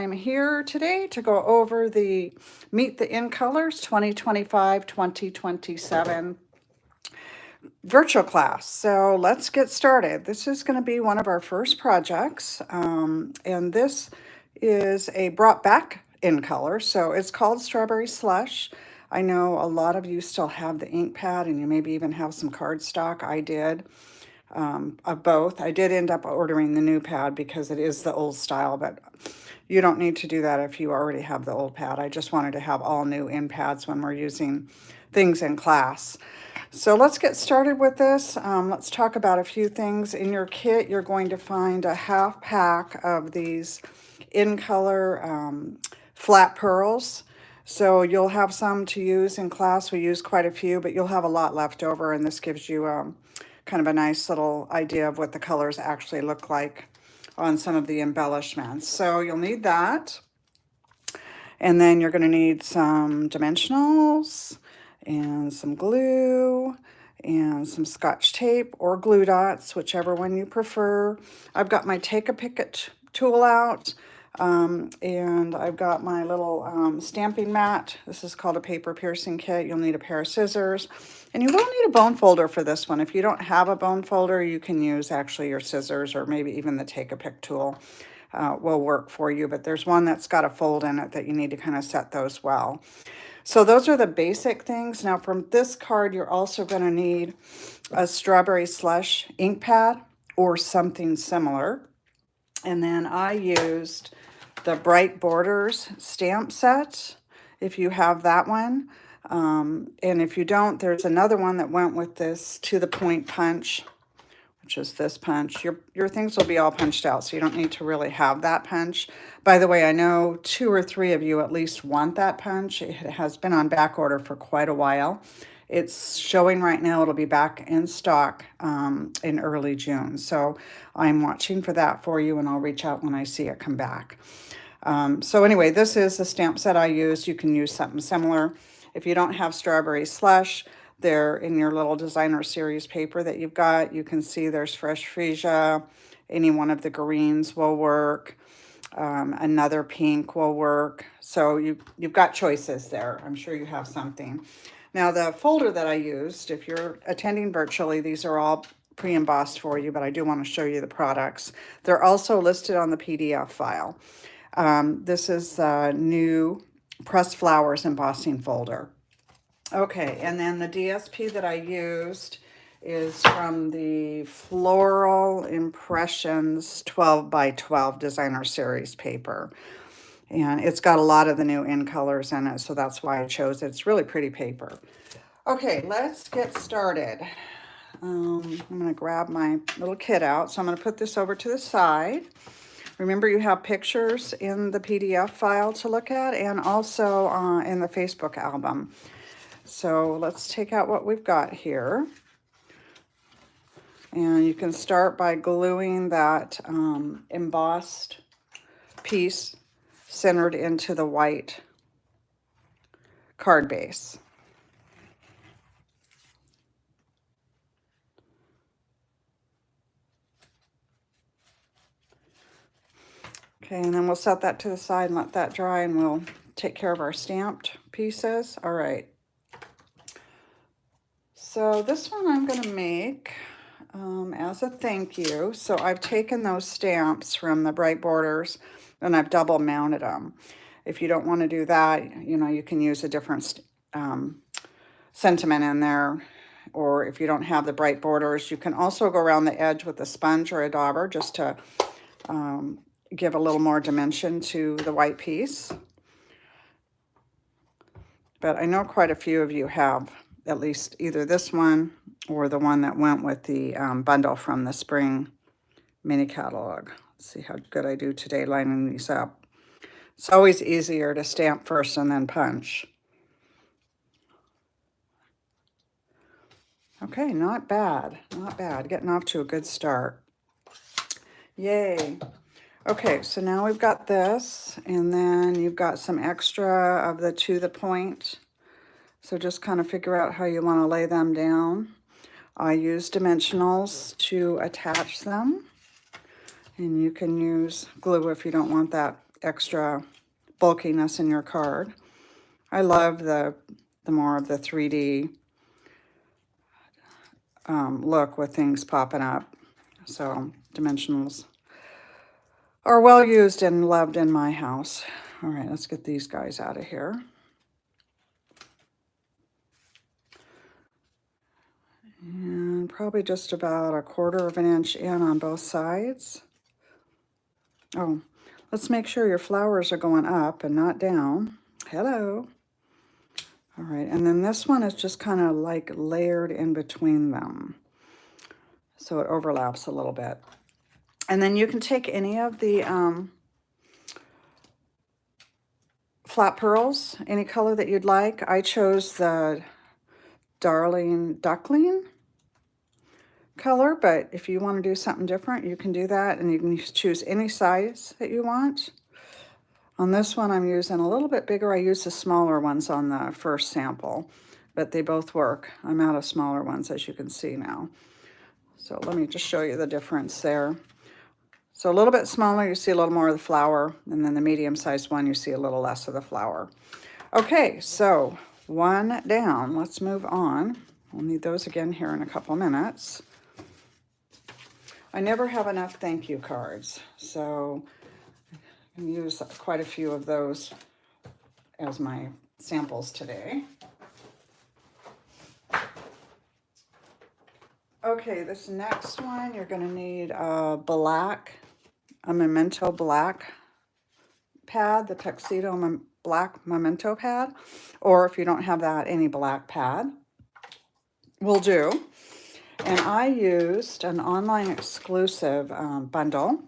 I'm here today to go over the Meet the In Colors 2025-2027 virtual class. So let's get started. This is going to be one of our first projects, and this is a brought back in color. So it's called Strawberry Slush. I know a lot of you still have the ink pad, and you maybe even have some cardstock. I did. Of both. I did end up ordering the new pad because it is the old style, but you don't need to do that if you already have the old pad. I just wanted to have all new in pads when we're using things in class. So let's get started with this. Let's talk about a few things. In your kit, you're going to find a half pack of these in color flat pearls. So you'll have some to use in class. We use quite a few, but you'll have a lot left over, and this gives you kind of a nice little idea of what the colors actually look like on some of the embellishments. So you'll need that. And then you're going to need some dimensionals and some glue and some Scotch tape or glue dots, whichever one you prefer. I've got my Take-A-Pick-It tool out. And I've got my little stamping mat. This is called a paper piercing kit. You'll need a pair of scissors, and you will need a bone folder for this one. If you don't have a bone folder, you can use actually your scissors or maybe even the Take-A-Pick tool will work for you, but there's one that's got a fold in it that you need to kind of set those well. So those are the basic things. Now from this card, you're also going to need a Strawberry Slush ink pad or something similar. And then I used the Bright Borders stamp set, if you have that one. And if you don't, there's another one that went with this To The Point punch, which is this punch. Your things will be all punched out, so you don't need to really have that punch. By the way, I know 2 or 3 of you at least want that punch. It has been on back order for quite a while. It's showing right now. It'll be back in stock in early June. So I'm watching for that for you, and I'll reach out when I see it come back. So anyway, this is the stamp set I used. You can use something similar. If you don't have Strawberry Slush, they're in your little designer series paper that you've got. You can see there's Fresh Freesia. Any one of the greens will work. Another pink will work. So you've got choices there. I'm sure you have something. Now, the folder that I used, if you're attending virtually, these are all pre-embossed for you, but I do want to show you the products. They're also listed on the PDF file. This is the new Pressed Flowers embossing folder. Okay, and then the DSP that I used is from the Floral Impressions 12 by 12 designer series paper. And it's got a lot of the new in colors in it, so that's why I chose it. It's really pretty paper. Okay, let's get started. I'm going to grab my little kit out. So I'm going to put this over to the side. Remember, you have pictures in the PDF file to look at and also in the Facebook album. So let's take out what we've got here. And you can start by gluing that embossed piece centered into the white card base. Okay, and then we'll set that to the side and let that dry, and we'll take care of our stamped pieces. All right. So this one I'm going to make as a thank you. So I've taken those stamps from the Bright Borders and I've double mounted them. If you don't want to do that, you can use a different sentiment in there. Or if you don't have the Bright Borders, you can also go around the edge with a sponge or a dauber just to give a little more dimension to the white piece. But I know quite a few of you have at least either this one or the one that went with the bundle from the spring mini catalog. Let's see how good I do today lining these up. It's always easier to stamp first and then punch. Okay, not bad, not bad. Getting off to a good start. Yay. Okay, so now we've got this, and then you've got some extra of the To The Point. So just kind of figure out how you want to lay them down. I use dimensionals to attach them. And you can use glue if you don't want that extra bulkiness in your card. I love the more of the 3D look with things popping up. So dimensionals are well used and loved in my house. All right, let's get these guys out of here. And probably just about 1/4 of an inch in on both sides. Oh, let's make sure your flowers are going up and not down. Hello. All right, and then this one is just kind of like layered in between them. So it overlaps a little bit. And then you can take any of the flat pearls, any color that you'd like. I chose the Darling Duckling color, but if you want to do something different, you can do that, and you can choose any size that you want. On this one, I'm using a little bit bigger. I used the smaller ones on the first sample, but they both work. I'm out of smaller ones, as you can see now. So let me just show you the difference there. So a little bit smaller, you see a little more of the flower, and then the medium-sized one, you see a little less of the flower. Okay, so one down. Let's move on. We'll need those again here in a couple minutes. I never have enough thank you cards, so I can use quite a few of those as my samples today. Okay, this next one, you're going to need a Memento black pad, the Tuxedo black Memento pad, or if you don't have that, any black pad will do. And I used an online exclusive bundle.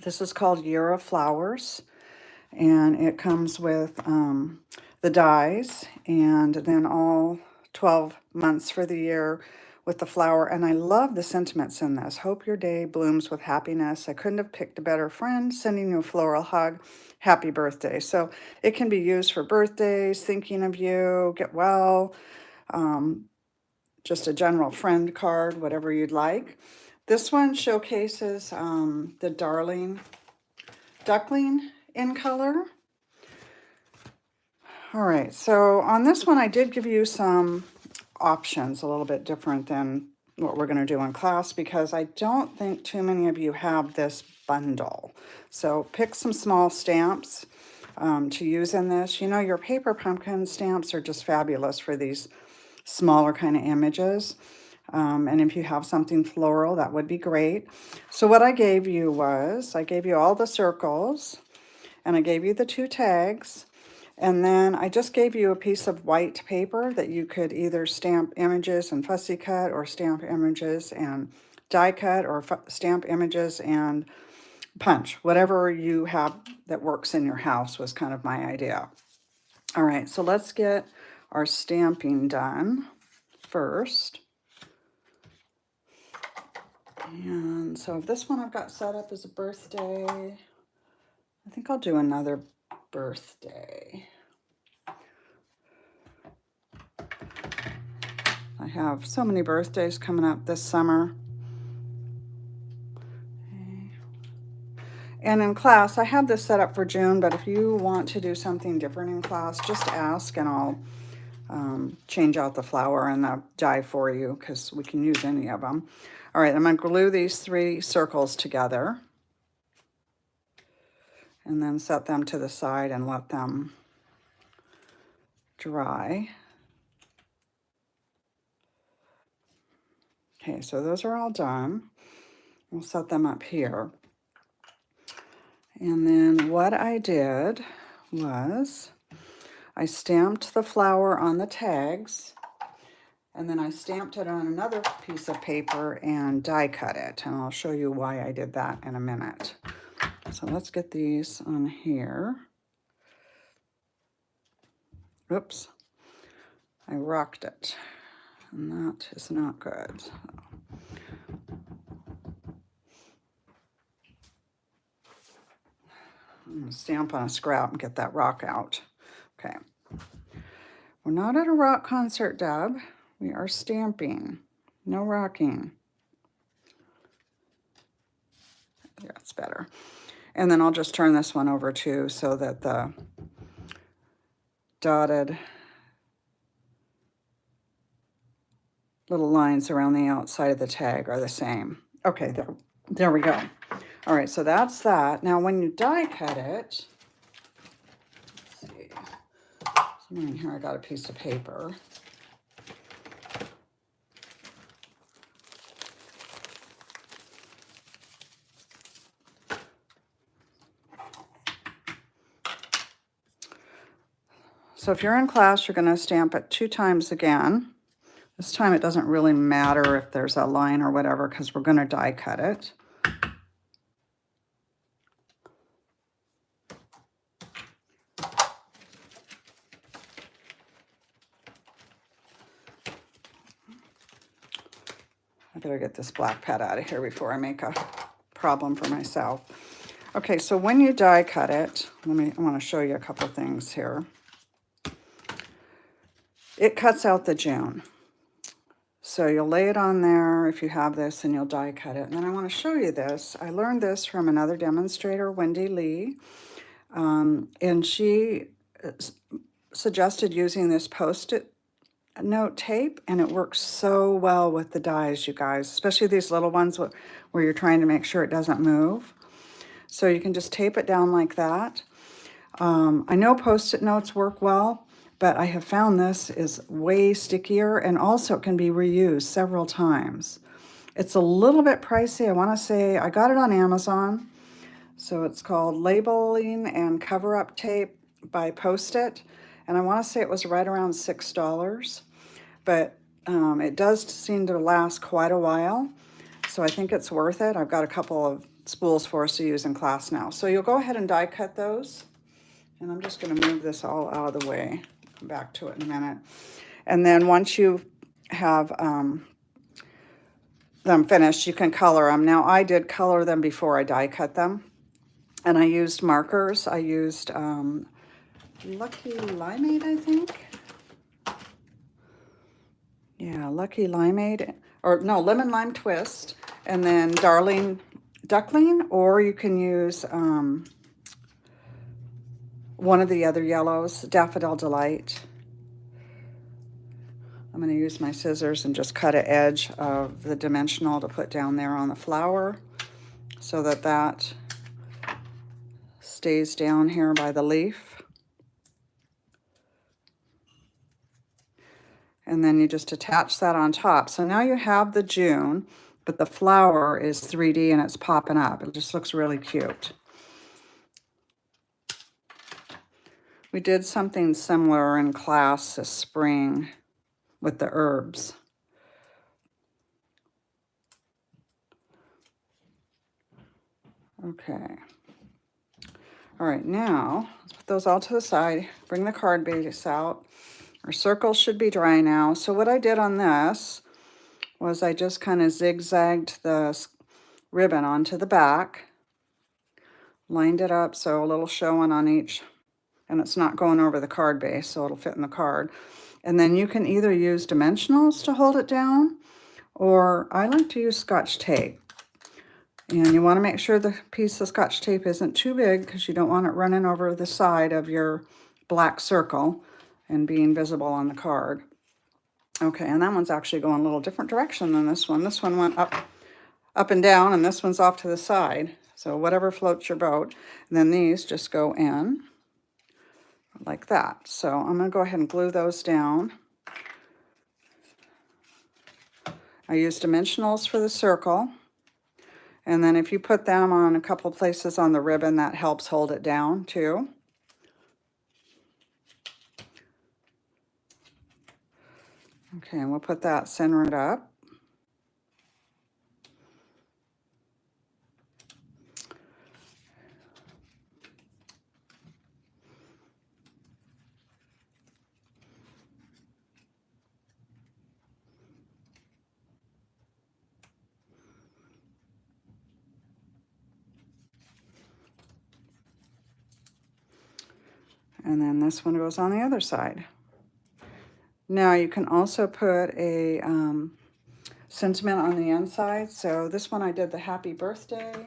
This is called Year of Flowers, and it comes with the dies and then all 12 months for the year with the flower. And I love the sentiments in this. Hope your day blooms with happiness. I couldn't have picked a better friend. Sending you a floral hug. Happy birthday. So it can be used for birthdays, thinking of you, get well, just a general friend card, whatever you'd like. This one showcases the Darling Duckling in color. All right, so on this one, I did give you some options, a little bit different than what we're going to do in class, because I don't think too many of you have this bundle. So pick some small stamps to use in this. You know, your paper pumpkin stamps are just fabulous for these smaller kind of images. And if you have something floral, that would be great. So what I gave you was, I gave you all the circles, and I gave you the 2 tags, and then I just gave you a piece of white paper that you could either stamp images and fussy cut, or stamp images and die cut, or stamp images and punch. Whatever you have that works in your house was kind of my idea. All right, so let's get our stamping done first. And so this one I've got set up as a birthday. I think I'll do another birthday. I have so many birthdays coming up this summer. Okay. And in class, I have this set up for June, but if you want to do something different in class, just ask and I'll change out the flower and the die for you, because we can use any of them. All right, I'm going to glue these 3 circles together and then set them to the side and let them dry. Okay, so those are all done. We'll set them up here. And then what I did was I stamped the flower on the tags, and then I stamped it on another piece of paper and die cut it. And I'll show you why I did that in a minute. So let's get these on here. Oops, I rocked it, and that is not good. I'm going to stamp on a scrap and get that rock out. Okay. We're not at a rock concert, Deb. We are stamping. No rocking. Yeah, it's better. And then I'll just turn this one over too so that the dotted little lines around the outside of the tag are the same. Okay, there we go. All right, so that's that. Now when you die cut it, let's see, somewhere in here I got a piece of paper. So if you're in class, you're going to stamp it 2 times again. This time it doesn't really matter if there's a line or whatever because we're going to die cut it. I better get this black pad out of here before I make a problem for myself. Okay, so when you die cut it, I want to show you a couple things here. It cuts out the June. So you'll lay it on there if you have this and you'll die cut it. And then I want to show you this. I learned this from another demonstrator, Wendy Lee. And she suggested using this Post-it note tape, and it works so well with the dies, you guys, especially these little ones where you're trying to make sure it doesn't move. So you can just tape it down like that. I know Post-it notes work well, but I have found this is way stickier, and also it can be reused several times. It's a little bit pricey. I want to say I got it on Amazon. So it's called Labeling and Cover-Up Tape by Post-it. And I want to say it was right around $6. But it does seem to last quite a while. So I think it's worth it. I've got a couple of spools for us to use in class now. So you'll go ahead and die cut those. And I'm just going to move this all out of the way. Come back to it in a minute. And then once you have them finished, you can color them. Now I did color them before I die cut them. And I used markers. I used Lucky Limeade, I think. Yeah, Lucky Limeade, or no, Lemon Lime Twist, and then Darling Duckling, or you can use one of the other yellows, Daffodil Delight. I'm going to use my scissors and just cut an edge of the dimensional to put down there on the flower so that that stays down here by the leaf. And then you just attach that on top. So now you have the June, but the flower is 3D and it's popping up. It just looks really cute. We did something similar in class this spring with the herbs. Okay. All right, now let's put those all to the side. Bring the card base out. Our circle should be dry now. So what I did on this was I just kind of zigzagged the ribbon onto the back, lined it up so a little showing on each, and it's not going over the card base, so it'll fit in the card. And then you can either use dimensionals to hold it down, or I like to use Scotch tape. And you want to make sure the piece of Scotch tape isn't too big because you don't want it running over the side of your black circle and being visible on the card. Okay, and that one's actually going a little different direction than this one. This one went up and down, and this one's off to the side. So whatever floats your boat. And then these just go in like that. So I'm going to go ahead and glue those down. I use dimensionals for the circle. And then if you put them on a couple places on the ribbon, that helps hold it down too. Okay, and we'll put that centered up. And then this one goes on the other side. Now you can also put a sentiment on the inside. So this one I did the happy birthday.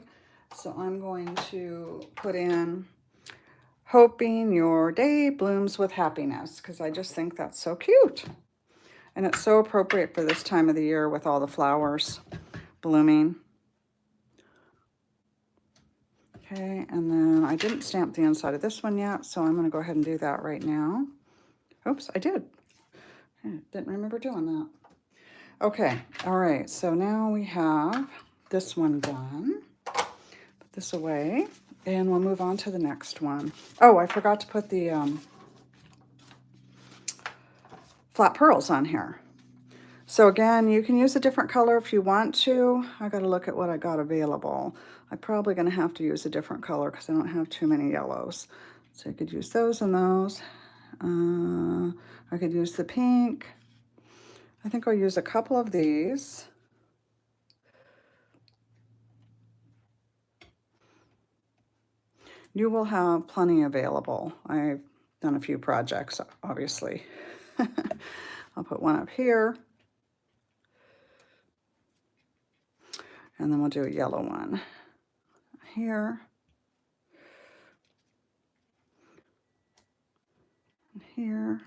So I'm going to put in hoping your day blooms with happiness, because I just think that's so cute. And it's so appropriate for this time of the year with all the flowers blooming. Okay, and then I didn't stamp the inside of this one yet, so I'm going to go ahead and do that right now. Oops, I did. Didn't remember doing that. Okay, all right, so now we have this one done. Put this away, and we'll move on to the next one. Oh, I forgot to put the flat pearls on here. So again, you can use a different color if you want to. I got to look at what I got available. I'm probably going to have to use a different color because I don't have too many yellows. So I could use those and those. I could use the pink. I think I'll use a couple of these. You will have plenty available. I've done a few projects, obviously. I'll put one up here. And then we'll do a yellow one here. And here.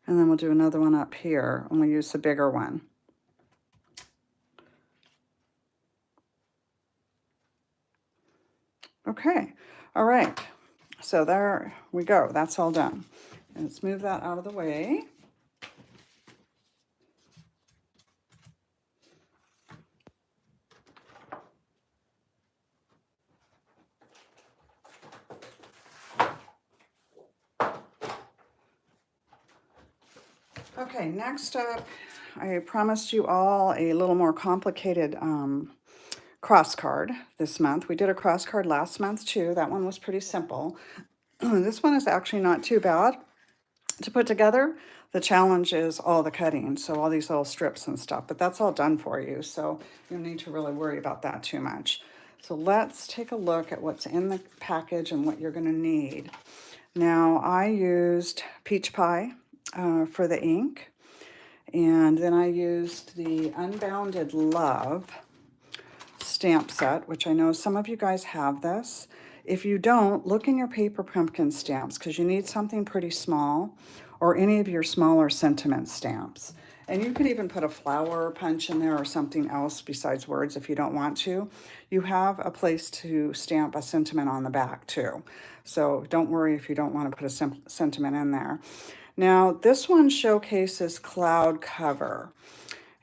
And then we'll do another one up here, and we'll use the bigger one. Okay, all right. So there we go. That's all done. And let's move that out of the way. Okay, next up, I promised you all a little more complicated cross card this month. We did a cross card last month too. That one was pretty simple. This one is actually not too bad to put together. The challenge is all the cutting, so all these little strips and stuff, but that's all done for you, so you don't need to really worry about that too much. So let's take a look at what's in the package and what you're going to need. Now, I used Peach Pie for the ink, and then I used the Unbounded Love stamp set, which I know some of you guys have this. If you don't, look in your paper pumpkin stamps because you need something pretty small, or any of your smaller sentiment stamps. And you could even put a flower punch in there or something else besides words if you don't want to. You have a place to stamp a sentiment on the back too. So don't worry if you don't want to put a sentiment in there. Now, this one showcases cloud cover.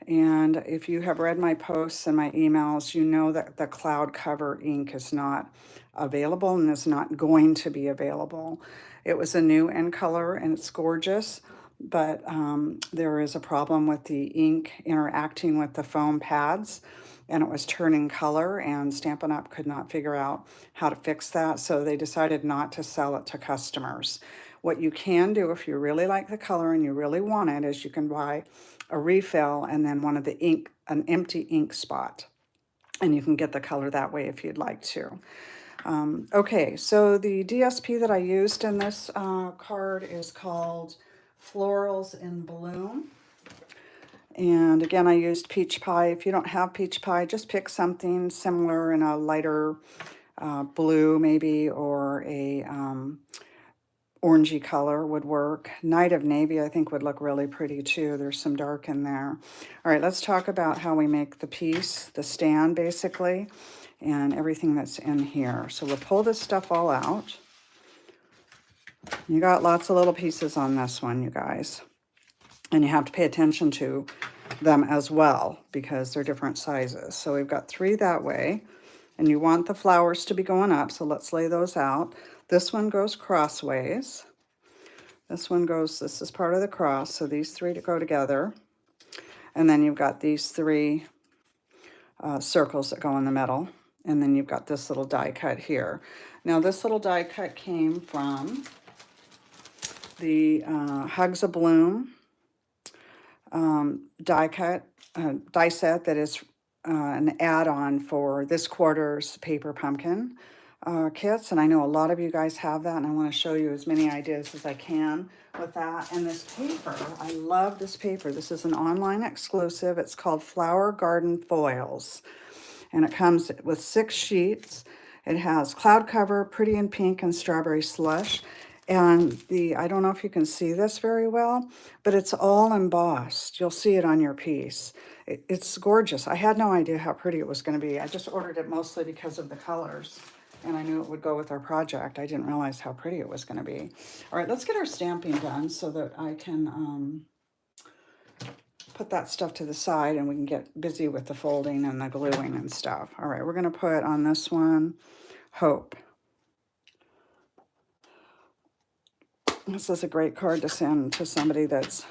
And if you have read my posts and my emails, you know that the cloud cover ink is not available and is not going to be available. It was a new end color and it's gorgeous, but there is a problem with the ink interacting with the foam pads, and it was turning color, and Stampin' Up! Could not figure out how to fix that, so they decided not to sell it to customers. What you can do if you really like the color and you really want it is you can buy a refill and then one of the ink, an empty ink spot. And you can get the color that way if you'd like to. Okay, so the DSP that I used in this card is called Florals in Bloom. And again, I used Peach Pie. If you don't have Peach Pie, just pick something similar in a lighter blue maybe, or a orangey color would work. Night of Navy, I think, would look really pretty too. There's some dark in there. All right, let's talk about how we make the piece, the stand basically, and everything that's in here. So we'll pull this stuff all out. You got lots of little pieces on this one, you guys. And you have to pay attention to them as well because they're different sizes. So we've got 3 that way. And you want the flowers to be going up, so let's lay those out. This one goes crossways. This one goes, this is part of the cross, so these 3 to go together. And then you've got these 3 circles that go in the middle. And then you've got this little die cut here. Now this little die cut came from the Hugs of Bloom die cut, die set that is an add-on for this quarter's Paper Pumpkin kits, and I know a lot of you guys have that, and I want to show you as many ideas as I can with that. And this paper, I love this paper. This is an online exclusive. It's called Flower Garden Foils, and it comes with 6 sheets. It has cloud cover, pretty in pink, and strawberry slush. And I don't know if you can see this very well, but it's all embossed. You'll see it on your piece. It's gorgeous. I had no idea how pretty it was going to be. I just ordered it mostly because of the colors, and I knew it would go with our project. I didn't realize how pretty it was going to be. All right, let's get our stamping done so that I can put that stuff to the side and we can get busy with the folding and the gluing and stuff. All right, we're going to put on this one, Hope. This is a great card to send to somebody that's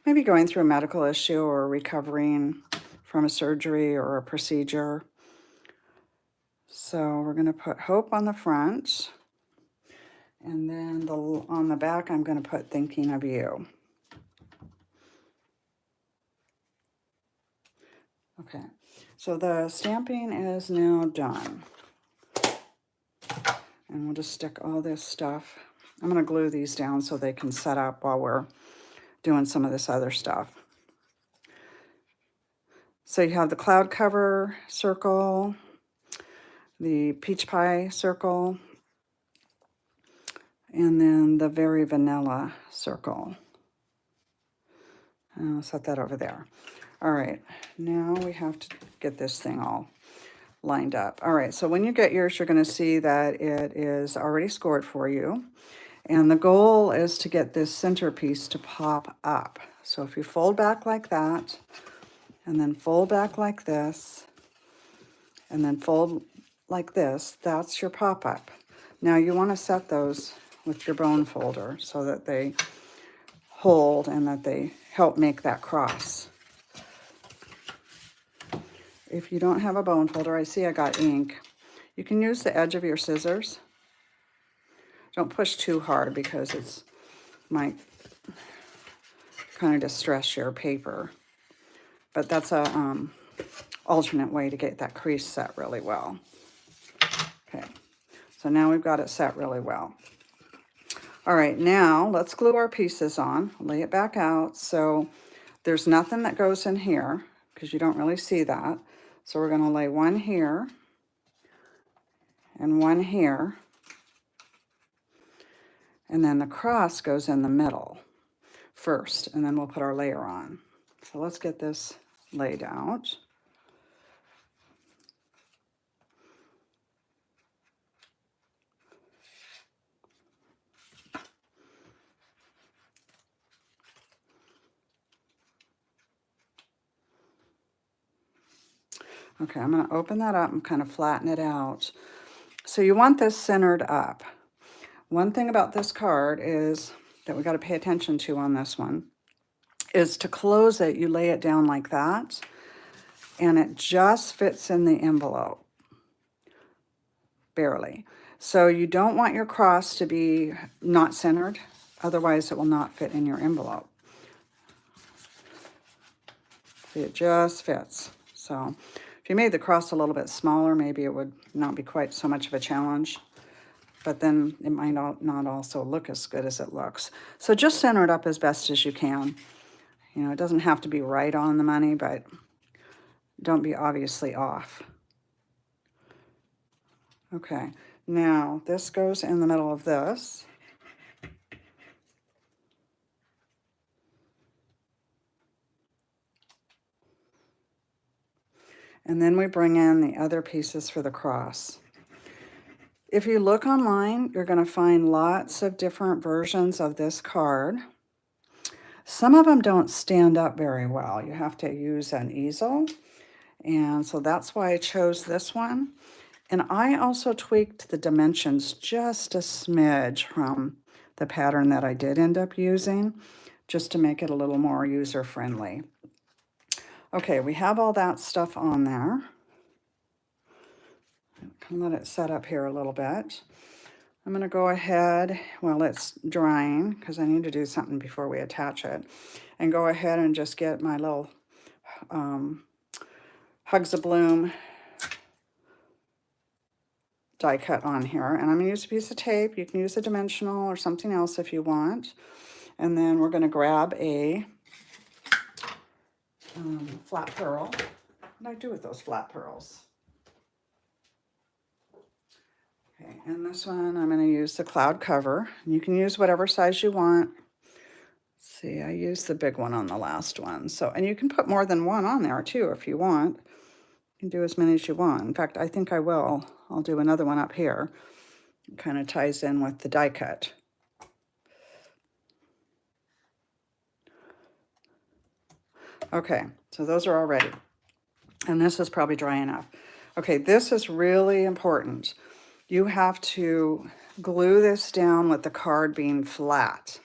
maybe going through a medical issue or recovering from a surgery or a procedure. So we're going to put Hope on the front, and then on the back I'm going to put Thinking of You. Okay, so the stamping is now done. And we'll just stick all this stuff. I'm going to glue these down so they can set up while we're doing some of this other stuff. So you have the cloud cover circle, the peach pie circle, and then the very vanilla circle. And I'll set that over there. All right, now we have to get this thing all lined up. All right, so when you get yours, you're going to see that it is already scored for you. And the goal is to get this centerpiece to pop up. So if you fold back like that, and then fold back like this, and then fold like this, that's your pop-up. Now you want to set those with your bone folder so that they hold and that they help make that cross. If you don't have a bone folder, I see I got ink. You can use the edge of your scissors. Don't push too hard because it might kind of distress your paper. But that's a alternate way to get that crease set really well. Okay, so now we've got it set really well. All right, now let's glue our pieces on, lay it back out. So there's nothing that goes in here because you don't really see that. So we're gonna lay one here and one here. And then the cross goes in the middle first, and then we'll put our layer on. So let's get this laid out. Okay, I'm going to open that up and kind of flatten it out. So you want this centered up. One thing about this card is that we got to pay attention to on this one is to close it, you lay it down like that, and it just fits in the envelope, barely. So you don't want your cross to be not centered, otherwise it will not fit in your envelope. See, it just fits. So if you made the cross a little bit smaller, maybe it would not be quite so much of a challenge, but then it might not also look as good as it looks. So just center it up as best as you can. You know, it doesn't have to be right on the money, but don't be obviously off. Okay, now this goes in the middle of this. And then we bring in the other pieces for the cross. If you look online, you're going to find lots of different versions of this card. Some of them don't stand up very well. You have to use an easel. And so that's why I chose this one. And I also tweaked the dimensions just a smidge from the pattern that I did end up using, just to make it a little more user-friendly. Okay, we have all that stuff on there. I'll let it set up here a little bit. I'm going to go ahead, while it's drying, because I need to do something before we attach it, and go ahead and just get my little Hugs of Bloom die cut on here. And I'm going to use a piece of tape. You can use a dimensional or something else if you want. And then we're going to grab a flat pearl. What do I do with those flat pearls? Okay, and this one I'm going to use the cloud cover. You can use whatever size you want. See, I used the big one on the last one. So, and you can put more than one on there too if you want. You can do as many as you want. In fact, I think I will. I'll do another one up here. It kind of ties in with the die cut. Okay, so those are all ready. And this is probably dry enough. Okay, this is really important. You have to glue this down with the card being flat.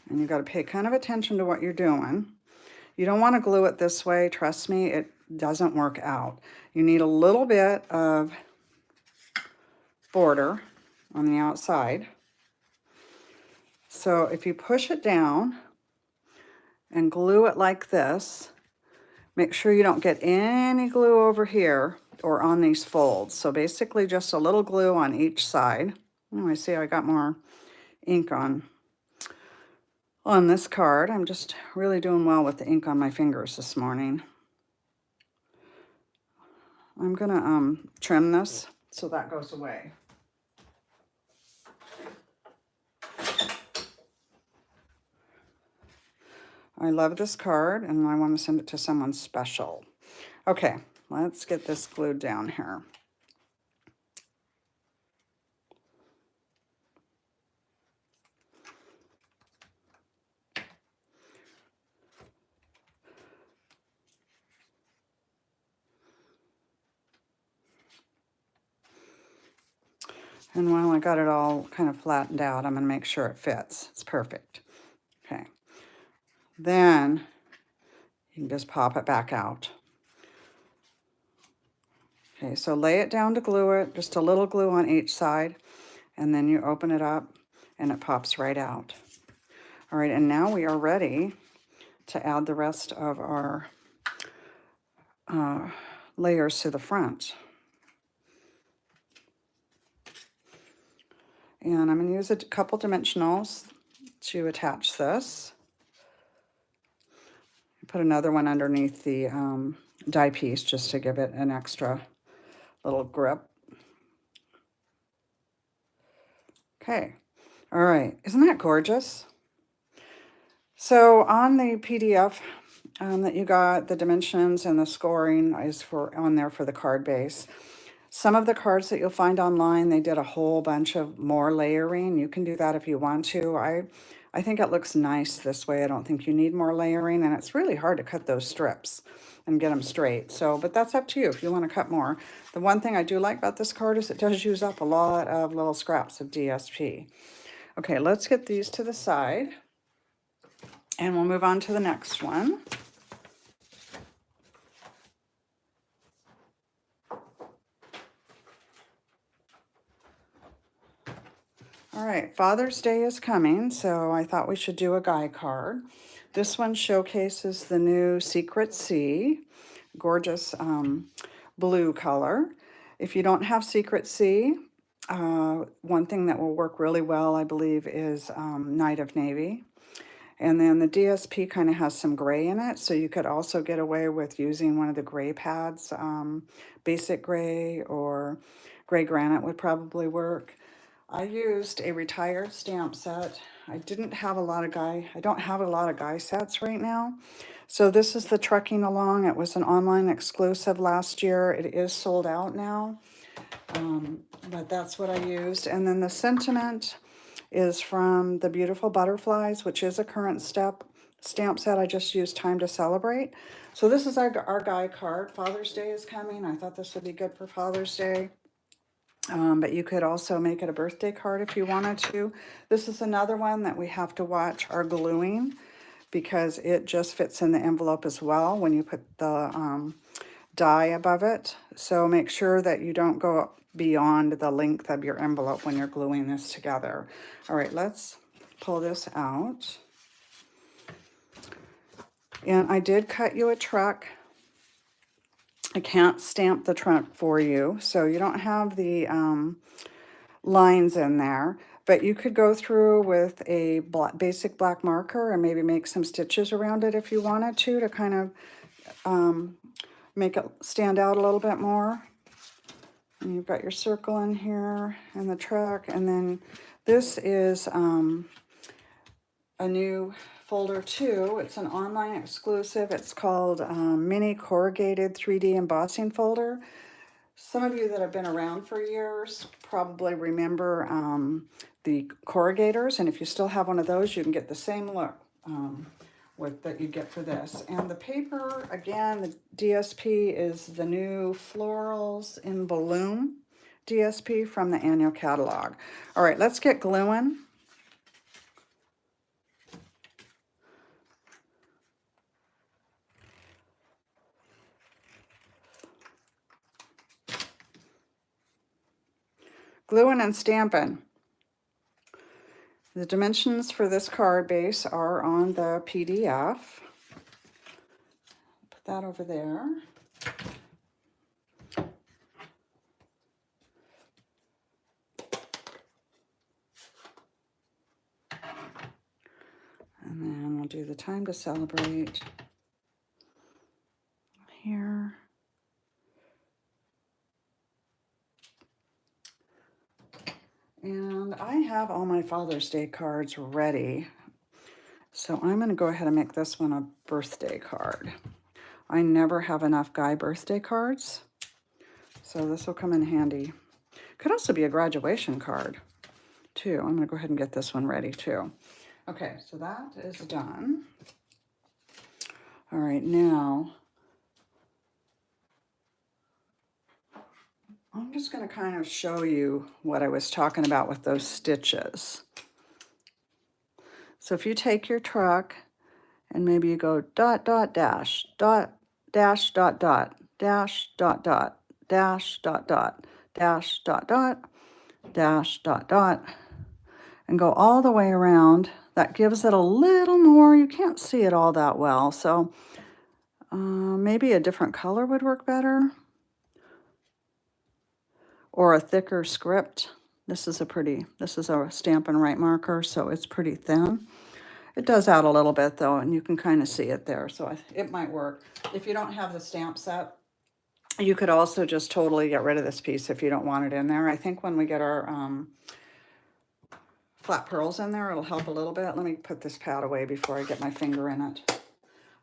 And you've got to pay kind of attention to what you're doing. You don't want to glue it this way. Trust me, it doesn't work out. You need a little bit of border on the outside. So if you push it down and glue it like this, make sure you don't get any glue over here or on these folds. So basically just a little glue on each side. Oh, I see I got more ink on this card. I'm just really doing well with the ink on my fingers this morning. I'm gonna trim this so that goes away. I love this card and I want to send it to someone special. Okay, let's get this glued down here. And while I got it all kind of flattened out, I'm going to make sure it fits. It's perfect. Okay. Then you can just pop it back out. Okay, so lay it down to glue it, just a little glue on each side, and then you open it up and it pops right out. All right, and now we are ready to add the rest of our layers to the front. And I'm going to use a couple dimensionals to attach this. Put another one underneath the die piece just to give it an extra little grip. Okay, all right, isn't that gorgeous? So on the PDF that you got, the dimensions and the scoring is on there for the card base. Some of the cards that you'll find online, they did a whole bunch of more layering. You can do that if you want to. I think it looks nice this way. I don't think you need more layering, and it's really hard to cut those strips and get them straight. So, but that's up to you if you want to cut more. The one thing I do like about this card is it does use up a lot of little scraps of DSP. Okay, let's get these to the side, and we'll move on to the next one. All right, Father's Day is coming, so I thought we should do a guy card. This one showcases the new Secret Sea, gorgeous blue color. If you don't have Secret Sea, one thing that will work really well, I believe, is Night of Navy. And then the DSP kind of has some gray in it, so you could also get away with using one of the gray pads. Basic gray or gray granite would probably work. I used a retired stamp set. I don't have a lot of guy sets right now. So this is the Trucking Along. It was an online exclusive last year. It is sold out now, but that's what I used. And then the Sentiment is from the Beautiful Butterflies, which is a current stamp set. I just used Time to Celebrate. So this is our guy card. Father's Day is coming. I thought this would be good for Father's Day. But you could also make it a birthday card if you wanted to. This is another one that we have to watch our gluing because it just fits in the envelope as well when you put the die above it. So make sure that you don't go beyond the length of your envelope when you're gluing this together. All right, let's pull this out. And I did cut you a truck I can't stamp the trunk for you, so you don't have the lines in there, but you could go through with a basic black marker and maybe make some stitches around it if you wanted to kind of make it stand out a little bit more. And you've got your circle in here and the truck, and then this is a new folder too. It's an online exclusive. It's called Mini Corrugated 3D Embossing Folder. Some of you that have been around for years probably remember the corrugators, and if you still have one of those, you can get the same look that you get for this. And the paper, again, the DSP is the new Florals in Bloom DSP from the annual catalog. All right, let's get gluing. Gluing and stamping. The dimensions for this card base are on the PDF. Put that over there. And then we'll do the time to celebrate here. And I have all my Father's Day cards ready. So I'm going to go ahead and make this one a birthday card. I never have enough guy birthday cards, so this will come in handy. Could also be a graduation card, too. I'm going to go ahead and get this one ready, too. Okay, so that is done. All right, now I'm just going to kind of show you what I was talking about with those stitches. So if you take your truck and maybe you go dot, dot, dash, dot, dash, dot, dot, dash, dot, dot, dash, dot, dot, dash, dot, dot, dash, dot, dot, and go all the way around, that gives it a little more. You can't see it all that well, so maybe a different color would work better, or a thicker script. This is a Stampin' Write marker, so it's pretty thin. It does out a little bit though, and you can kind of see it there, so it might work. If you don't have the stamp set, you could also just totally get rid of this piece if you don't want it in there. I think when we get our flat pearls in there, it'll help a little bit. Let me put this pad away before I get my finger in it.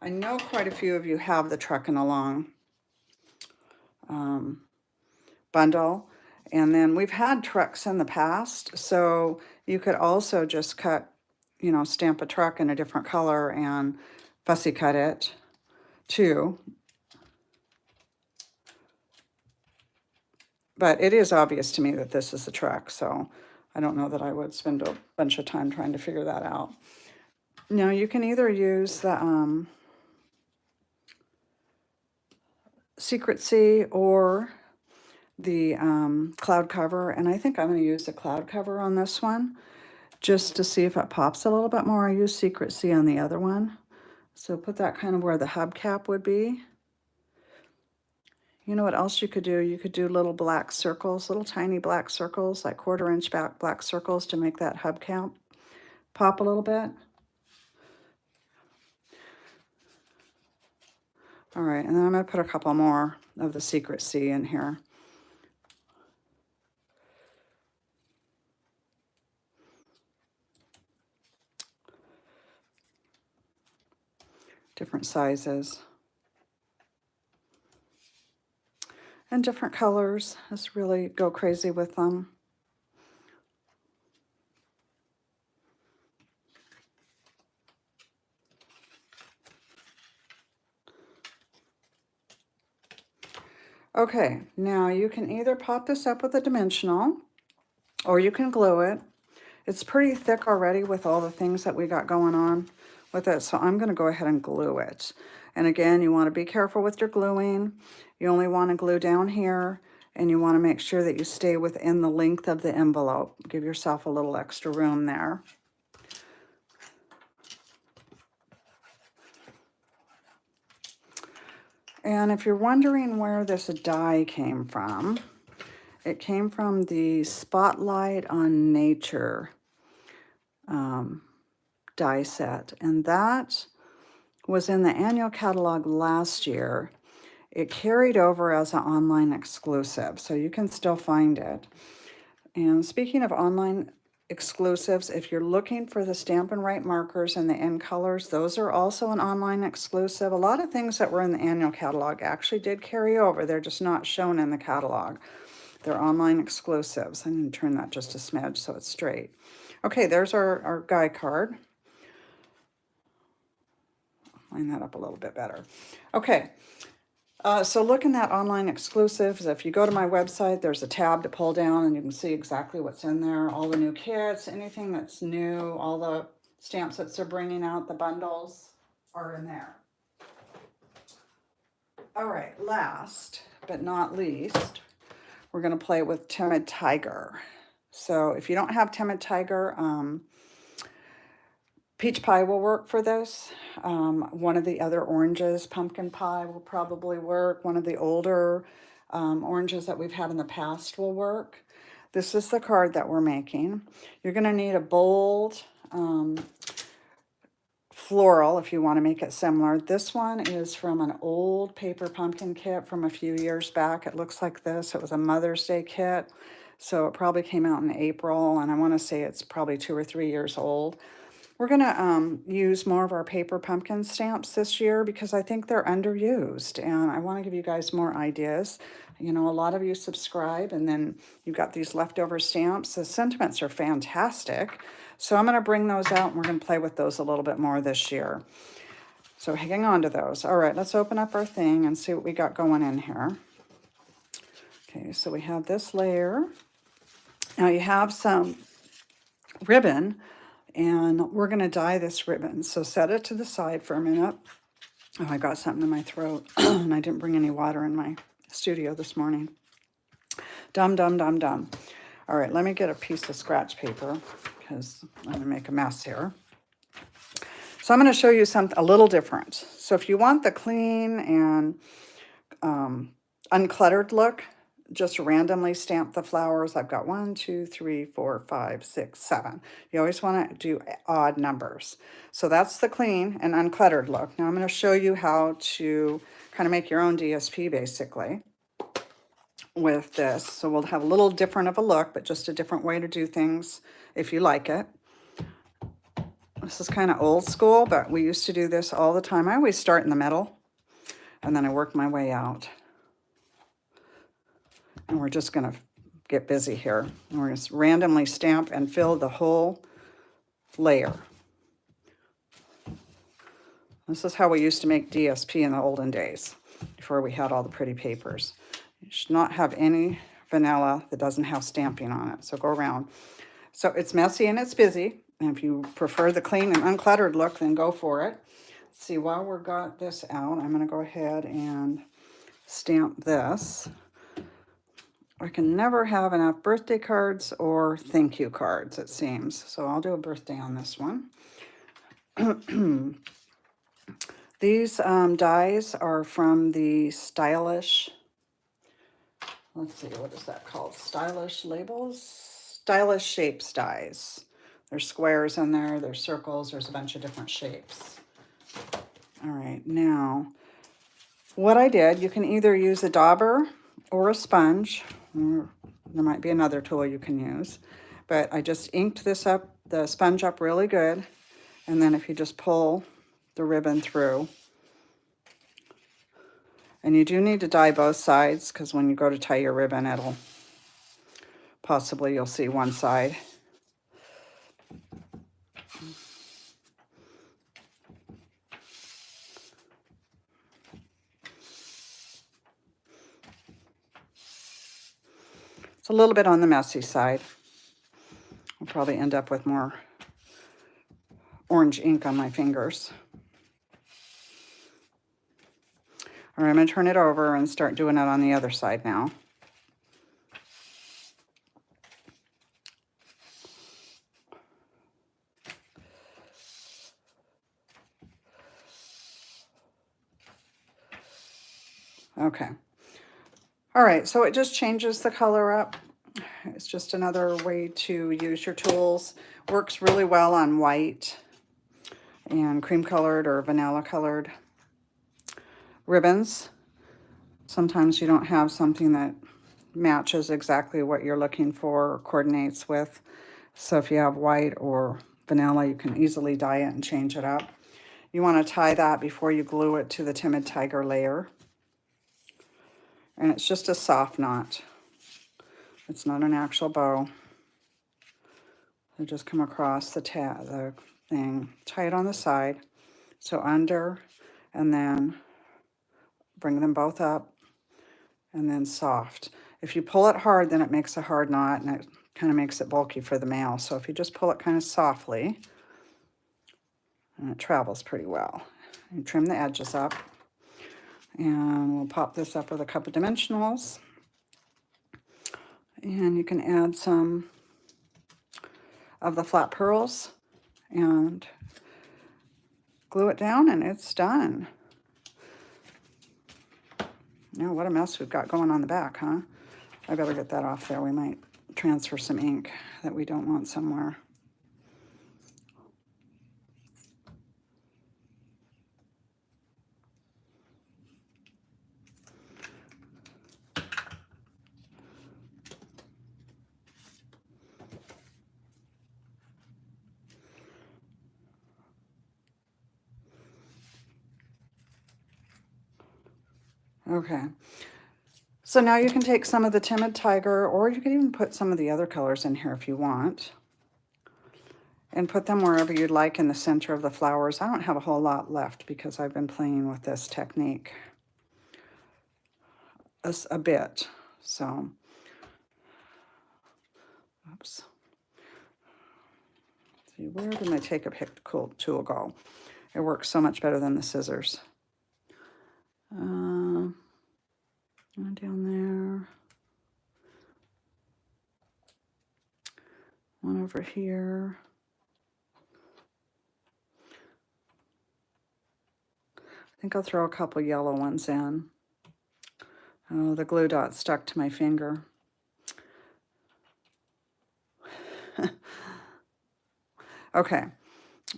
I know quite a few of you have the Truckin' Along bundle, and then we've had trucks in the past, so you could also just cut, stamp a truck in a different color and fussy cut it too. But it is obvious to me that this is the truck, so I don't know that I would spend a bunch of time trying to figure that out. Now you can either use the Secrecy or the cloud cover, and I think I'm going to use the cloud cover on this one just to see if it pops a little bit more. I use Secrecy on the other one, so put that kind of where the hubcap would be. You know what else you could do? You could do little black circles, little tiny black circles, like 1/4 inch black circles to make that hubcap pop a little bit. All right, and then I'm going to put a couple more of the Secrecy in here. Different sizes. And different colors. Just really go crazy with them. Okay, now you can either pop this up with a dimensional or you can glue it. It's pretty thick already with all the things that we got going on with it, so I'm going to go ahead and glue it. And again, you want to be careful with your gluing. You only want to glue down here, and you want to make sure that you stay within the length of the envelope. Give yourself a little extra room there. And if you're wondering where this die came from, it came from the Spotlight on Nature die set. And that was in the annual catalog last year. It carried over as an online exclusive, so you can still find it. And speaking of online exclusives, if you're looking for the Stampin' Write markers and the end colors, those are also an online exclusive. A lot of things that were in the annual catalog actually did carry over. They're just not shown in the catalog. They're online exclusives. I'm going to turn that just a smidge so it's straight. Okay, there's our guy card. Line that up a little bit better. Okay. So looking at online exclusives, if you go to my website, there's a tab to pull down and you can see exactly what's in there. All the new kits, anything that's new, all the stamp sets they're bringing out, the bundles are in there. All right, last but not least, we're going to play with Timid Tiger. So if you don't have Timid Tiger, peach pie will work for this. One of the other oranges, pumpkin pie, will probably work. One of the older oranges that we've had in the past will work. This is the card that we're making. You're going to need a bold floral if you want to make it similar. This one is from an old paper pumpkin kit from a few years back. It looks like this. It was a Mother's Day kit, so it probably came out in April, and I want to say it's probably 2 or 3 years old. We're going to use more of our paper pumpkin stamps this year because I think they're underused, and I want to give you guys more ideas. You know, a lot of you subscribe, and then you've got these leftover stamps. The sentiments are fantastic, so I'm going to bring those out, and we're going to play with those a little bit more this year. So hang on to those. All right, let's open up our thing and see what we got going in here. Okay, so we have this layer. Now you have some ribbon, and we're going to dye this ribbon. So set it to the side for a minute. Oh, I got something in my throat, and I didn't bring any water in my studio this morning. Dum, dum, dum, dum. All right, let me get a piece of scratch paper because I'm going to make a mess here. So I'm going to show you something a little different. So if you want the clean and uncluttered look, just randomly stamp the flowers. I've got 1, 2, 3, 4, 5, 6, 7. You always want to do odd numbers. So that's the clean and uncluttered look. Now I'm going to show you how to kind of make your own DSP basically with this. So we'll have a little different of a look, but just a different way to do things if you like it. This is kind of old school, but we used to do this all the time. I always start in the middle and then I work my way out. And we're just going to get busy here. And we're going to randomly stamp and fill the whole layer. This is how we used to make DSP in the olden days, before we had all the pretty papers. You should not have any vanilla that doesn't have stamping on it. So go around. So it's messy and it's busy. And if you prefer the clean and uncluttered look, then go for it. Let's see, while we've got this out, I'm going to go ahead and stamp this. I can never have enough birthday cards or thank you cards, it seems. So I'll do a birthday on this one. These dies are from the Stylish, let's see, what is that called? Stylish Labels? Stylish Shapes dies. There's squares in there, there's circles, there's a bunch of different shapes. All right, now, what I did, you can either use a dauber or a sponge, or there might be another tool you can use, but I just inked this up, the sponge up really good, and then if you just pull the ribbon through, and you do need to dye both sides, because when you go to tie your ribbon, it'll possibly, you'll see one side. It's a little bit on the messy side. I'll probably end up with more orange ink on my fingers. All right, I'm going to turn it over and start doing it on the other side now. Okay. All right, so it just changes the color up. It's just another way to use your tools. Works really well on white and cream colored or vanilla colored ribbons. Sometimes you don't have something that matches exactly what you're looking for or coordinates with. So if you have white or vanilla, you can easily dye it and change it up. You want to tie that before you glue it to the Timid Tiger layer. And it's just a soft knot. It's not an actual bow. So just come across the thing, tie it on the side. So under, and then bring them both up, and then soft. If you pull it hard, then it makes a hard knot, and it kind of makes it bulky for the male. So if you just pull it kind of softly, and it travels pretty well. And trim the edges up. And we'll pop this up with a cup of dimensionals. And you can add some of the flat pearls and glue it down, and it's done. Now, what a mess we've got going on the back, huh? I better get that off there. We might transfer some ink that we don't want somewhere. Okay. So now you can take some of the Timid Tiger, or you can even put some of the other colors in here if you want, and put them wherever you'd like in the center of the flowers. I don't have a whole lot left because I've been playing with this technique a bit. So, oops. See, where did my take a pick tool go? It works so much better than the scissors. One down there. One over here. I think I'll throw a couple yellow ones in. Oh, the glue dot stuck to my finger. Okay.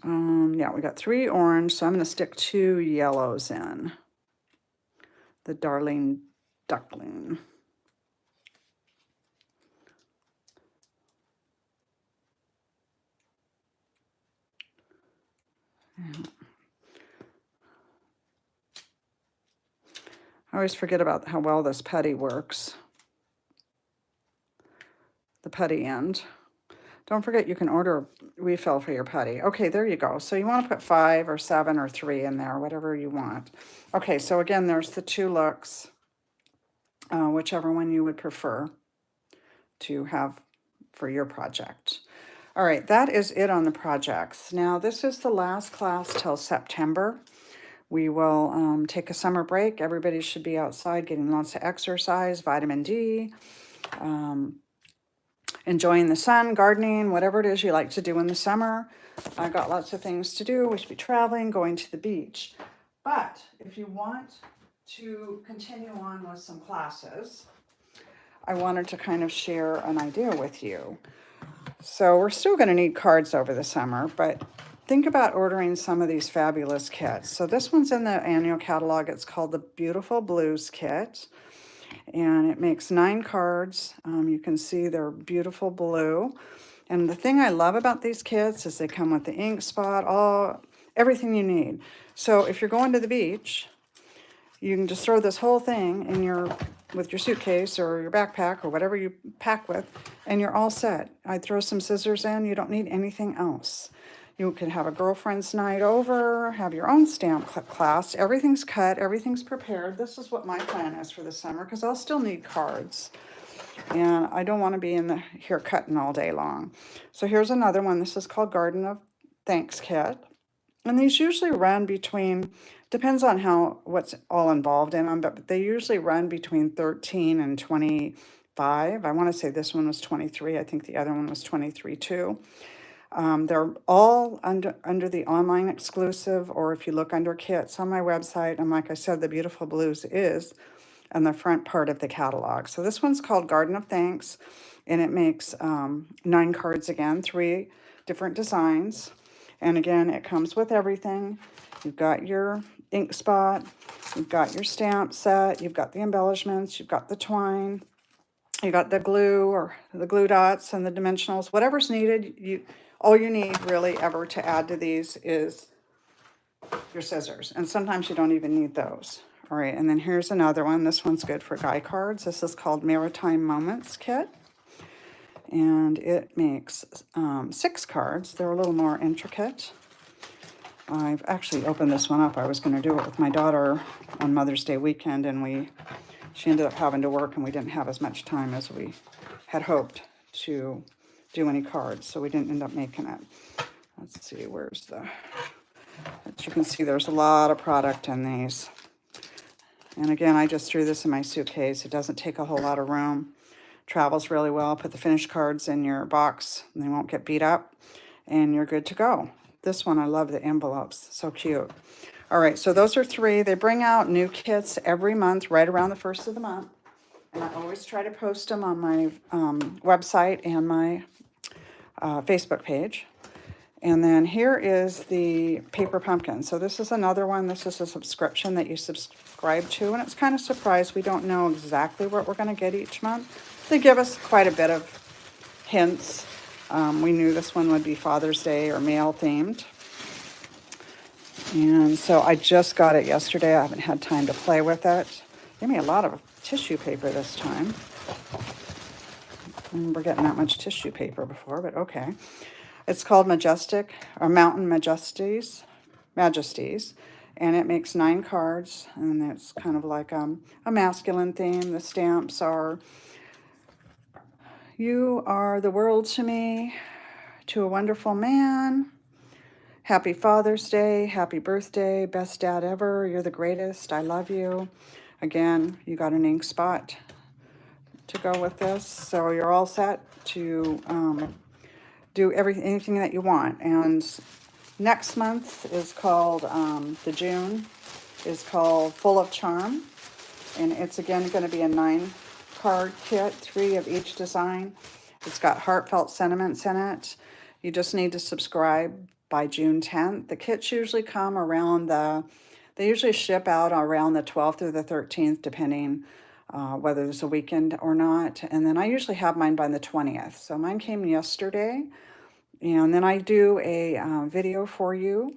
Yeah, we got 3 orange, so I'm going to stick 2 yellows in. The Darling Duckling. Yeah. I always forget about how well this putty works. The putty end. Don't forget you can order a refill for your putty. Okay, there you go. So you want to put 5 or 7 or 3 in there, whatever you want. Okay, so again, there's the 2 looks, whichever one you would prefer to have for your project. All right, that is it on the projects. Now, this is the last class till September. We will take a summer break. Everybody should be outside getting lots of exercise, vitamin D, enjoying the sun, gardening, whatever it is you like to do in the summer. I got lots of things to do. We should be traveling, going to the beach. But if you want to continue on with some classes, I wanted to kind of share an idea with you. So we're still going to need cards over the summer, but think about ordering some of these fabulous kits. So this one's in the annual catalog. It's called the Beautiful Blues Kit, and it makes 9 cards. You can see they're beautiful blue. And the thing I love about these kits is they come with the ink spot, everything you need. So if you're going to the beach, you can just throw this whole thing in with your suitcase or your backpack or whatever you pack with, and you're all set. I'd throw some scissors in. You don't need anything else. You could have a girlfriend's night over, have your own stamp class. Everything's cut, everything's prepared. This is what my plan is for the summer, because I'll still need cards. And I don't want to be here cutting all day long. So here's another one. This is called Garden of Thanks Kit. And these usually run between, depends on what's all involved in them, but they usually run between 13 and 25. I want to say this one was 23. I think the other one was 23 too. They're all under the online exclusive, or if you look under kits on my website, and like I said, the Beautiful Blues is on the front part of the catalog. So this one's called Garden of Thanks, and it makes 9 cards again, 3 different designs. And again, it comes with everything. You've got your ink spot, you've got your stamp set, you've got the embellishments, you've got the twine, you got the glue or the glue dots and the dimensionals, whatever's needed. All you need really ever to add to these is your scissors. And sometimes you don't even need those. All right, and then here's another one. This one's good for guy cards. This is called Maritime Moments Kit. And it makes 6 cards. They're a little more intricate. I've actually opened this one up. I was going to do it with my daughter on Mother's Day weekend, and she ended up having to work, and we didn't have as much time as we had hoped to do any cards, so we didn't end up making it. Let's see, where's the... As you can see, there's a lot of product in these. And again, I just threw this in my suitcase. It doesn't take a whole lot of room. Travels really well. Put the finished cards in your box, and they won't get beat up, and you're good to go. This one, I love the envelopes. So cute. All right, so those are 3. They bring out new kits every month, right around the 1st of the month. And I always try to post them on my website and my Facebook page. And then here is the paper pumpkin. So this is another one. This is a subscription that you subscribe to, and it's kind of surprised. We don't know exactly what we're going to get each month. They give us quite a bit of hints. We knew this one would be Father's Day or male themed. And so I just got it yesterday. I haven't had time to play with it. Gave me a lot of tissue paper this time. I remember getting that much tissue paper before, but okay. It's called Majestic, or Mountain Majesties, and it makes 9 cards, and it's kind of like a masculine theme. The stamps are, you are the world to me, to a wonderful man, happy Father's Day, happy birthday, best dad ever, you're the greatest, I love you. Again, you got an ink spot to go with this, so you're all set to do anything that you want. And next month is called, the June is called Full of Charm. And it's again going to be a 9-card kit, 3 of each design. It's got heartfelt sentiments in it. You just need to subscribe by June 10th. The kits usually come around they usually ship out around the 12th or the 13th, depending whether there's a weekend or not. And then I usually have mine by the 20th. So mine came yesterday. And then I do a video for you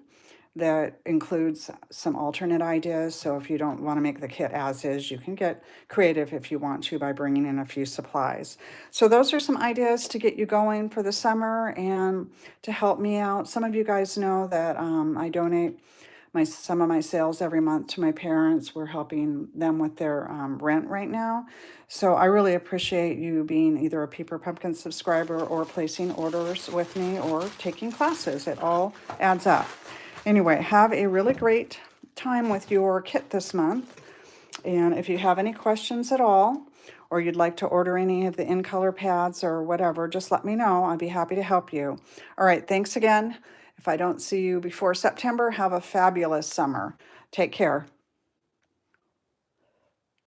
that includes some alternate ideas. So if you don't want to make the kit as is, you can get creative if you want to by bringing in a few supplies. So those are some ideas to get you going for the summer and to help me out. Some of you guys know that I donate some of my sales every month to my parents. We're helping them with their rent right now. So I really appreciate you being either a Paper Pumpkin subscriber or placing orders with me or taking classes. It all adds up. Anyway, have a really great time with your kit this month. And if you have any questions at all, or you'd like to order any of the in-color pads or whatever, just let me know. I'd be happy to help you. All right, thanks again. If I don't see you before September, have a fabulous summer. Take care.